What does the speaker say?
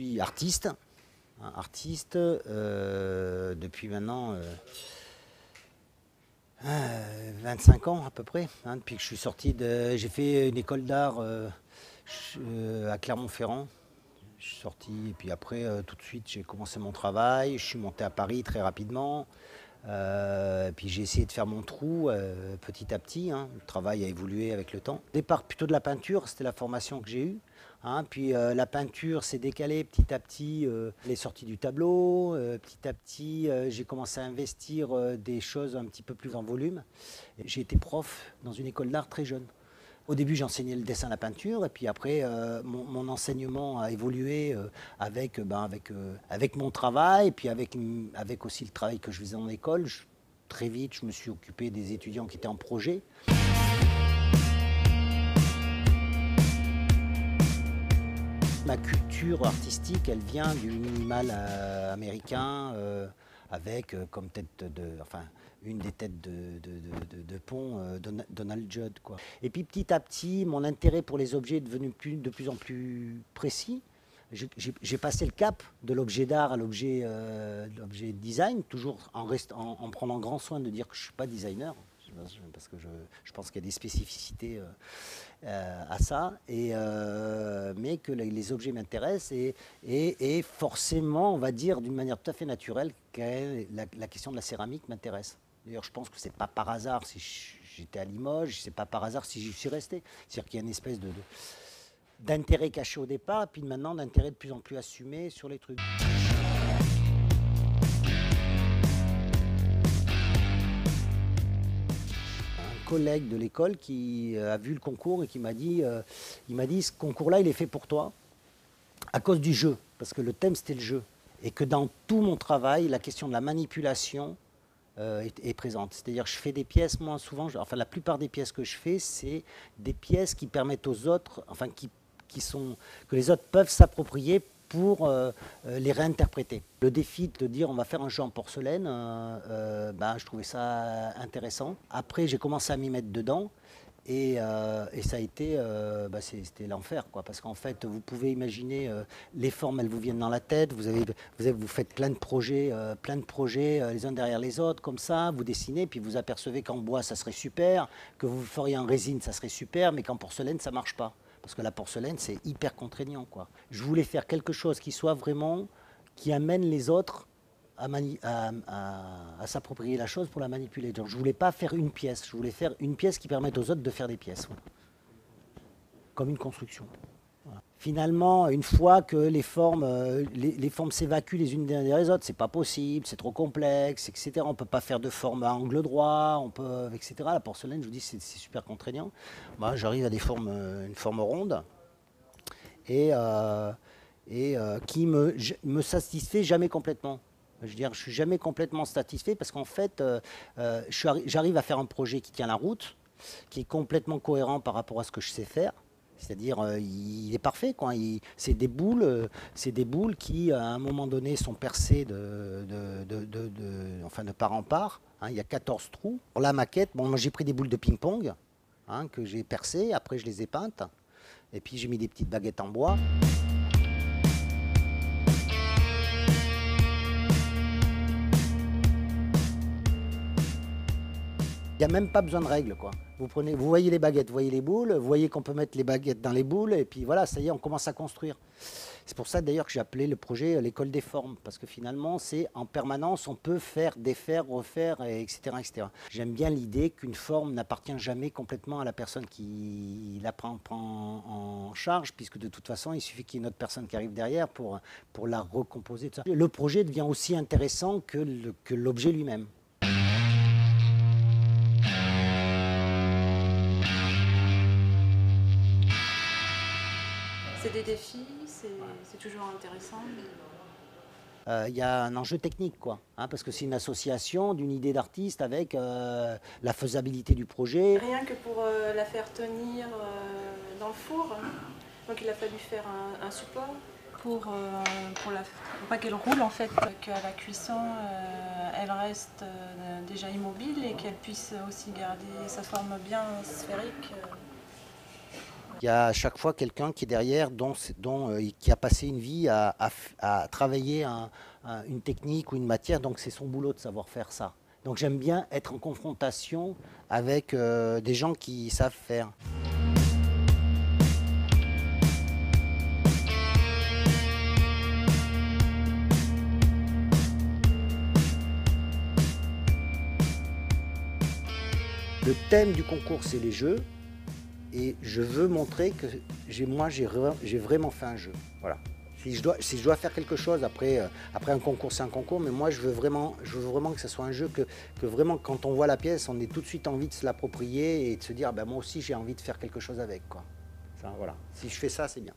suis artiste, depuis maintenant 25 ans à peu près, depuis que je suis sorti de... J'ai fait une école d'art à Clermont-Ferrand. Je suis sorti et puis après, tout de suite, j'ai commencé mon travail. Je suis monté à Paris très rapidement. Puis j'ai essayé de faire mon trou petit à petit. Le travail a évolué avec le temps. Au départ, plutôt de la peinture, c'était la formation que j'ai eue. Puis la peinture s'est décalée petit à petit, les sorties du tableau. Petit à petit, j'ai commencé à investir des choses un petit peu plus en volume. J'ai été prof dans une école d'art très jeune. Au début, j'enseignais le dessin, la peinture, et puis après, mon enseignement a évolué avec mon travail, et puis avec aussi le travail que je faisais en école. Très vite, je me suis occupé des étudiants qui étaient en projet. Ma culture artistique, elle vient du minimal américain, avec comme une des têtes de pont, Donald Judd, quoi. Et puis petit à petit, mon intérêt pour les objets est devenu de plus en plus précis. J'ai passé le cap de l'objet d'art à l'objet design, toujours en prenant grand soin de dire que je ne suis pas designer, parce que je pense qu'il y a des spécificités à ça, mais que les objets m'intéressent et forcément, on va dire d'une manière tout à fait naturelle, que la question de la céramique m'intéresse. D'ailleurs, je pense que c'est pas par hasard si j'étais à Limoges, c'est pas par hasard si j'y suis resté. C'est-à-dire qu'il y a une espèce d'intérêt caché au départ, puis maintenant d'intérêt de plus en plus assumé sur les trucs. Un collègue de l'école qui a vu le concours et qui m'a dit, ce concours-là, il est fait pour toi à cause du jeu, parce que le thème c'était le jeu, et que dans tout mon travail, la question de la manipulation est présente. C'est-à-dire que je fais des pièces, moi souvent, la plupart des pièces que je fais, c'est des pièces qui permettent aux autres, que les autres peuvent s'approprier pour les réinterpréter. Le défi de dire on va faire un jeu en porcelaine, je trouvais ça intéressant. Après, j'ai commencé à m'y mettre dedans. Et ça a été, c'était l'enfer, quoi, parce qu'en fait, vous pouvez imaginer, les formes, elles vous viennent dans la tête, vous faites plein de projets les uns derrière les autres, comme ça, vous dessinez, puis vous apercevez qu'en bois, ça serait super, que vous le feriez en résine, ça serait super, mais qu'en porcelaine, ça ne marche pas. Parce que la porcelaine, c'est hyper contraignant, quoi. Je voulais faire quelque chose qui soit vraiment, qui amène les autres à s'approprier la chose pour la manipuler. Donc je ne voulais pas faire une pièce, je voulais faire une pièce qui permette aux autres de faire des pièces. Voilà. Comme une construction. Voilà. Finalement, une fois que les formes s'évacuent les unes derrière les autres, c'est pas possible, c'est trop complexe, etc. On ne peut pas faire de forme à angle droit, etc. La porcelaine, je vous dis, c'est super contraignant. Moi, j'arrive à une forme ronde et qui me satisfait jamais complètement. Je veux dire, je ne suis jamais complètement satisfait parce qu'en fait, j'arrive à faire un projet qui tient la route, qui est complètement cohérent par rapport à ce que je sais faire. C'est-à-dire, il est parfait, quoi. C'est des boules qui, à un moment donné, sont percées de part en part. Il y a 14 trous. Pour la maquette, moi j'ai pris des boules de ping-pong que j'ai percées. Après, je les ai peintes. Et puis, j'ai mis des petites baguettes en bois. Il n'y a même pas besoin de règles, quoi. Vous voyez les baguettes, vous voyez les boules, vous voyez qu'on peut mettre les baguettes dans les boules, et puis voilà, ça y est, on commence à construire. C'est pour ça d'ailleurs que j'ai appelé le projet l'école des formes, parce que finalement, c'est en permanence, on peut faire, défaire, refaire, etc., etc. J'aime bien l'idée qu'une forme n'appartient jamais complètement à la personne qui la prend en charge, puisque de toute façon, il suffit qu'il y ait une autre personne qui arrive derrière pour la recomposer. Tout ça. Le projet devient aussi intéressant que l'objet lui-même. C'est des défis, c'est toujours intéressant. Il y a un enjeu technique, quoi, parce que c'est une association d'une idée d'artiste avec la faisabilité du projet. Rien que pour la faire tenir dans le four, donc il a fallu faire un support pour pas qu'elle roule, en fait, qu'à la cuisson elle reste déjà immobile et qu'elle puisse aussi garder sa forme bien sphérique. Il y a à chaque fois quelqu'un qui est derrière, qui a passé une vie à travailler une technique ou une matière, donc c'est son boulot de savoir faire ça. Donc j'aime bien être en confrontation avec des gens qui savent faire. Le thème du concours, c'est les jeux. Et je veux montrer que j'ai vraiment fait un jeu. Voilà. Si je dois faire quelque chose après un concours, c'est un concours, mais moi je veux vraiment que ce soit un jeu, que vraiment quand on voit la pièce, on ait tout de suite envie de se l'approprier et de se dire, ben, moi aussi j'ai envie de faire quelque chose avec, quoi. Ça, voilà. Si je fais ça, c'est bien.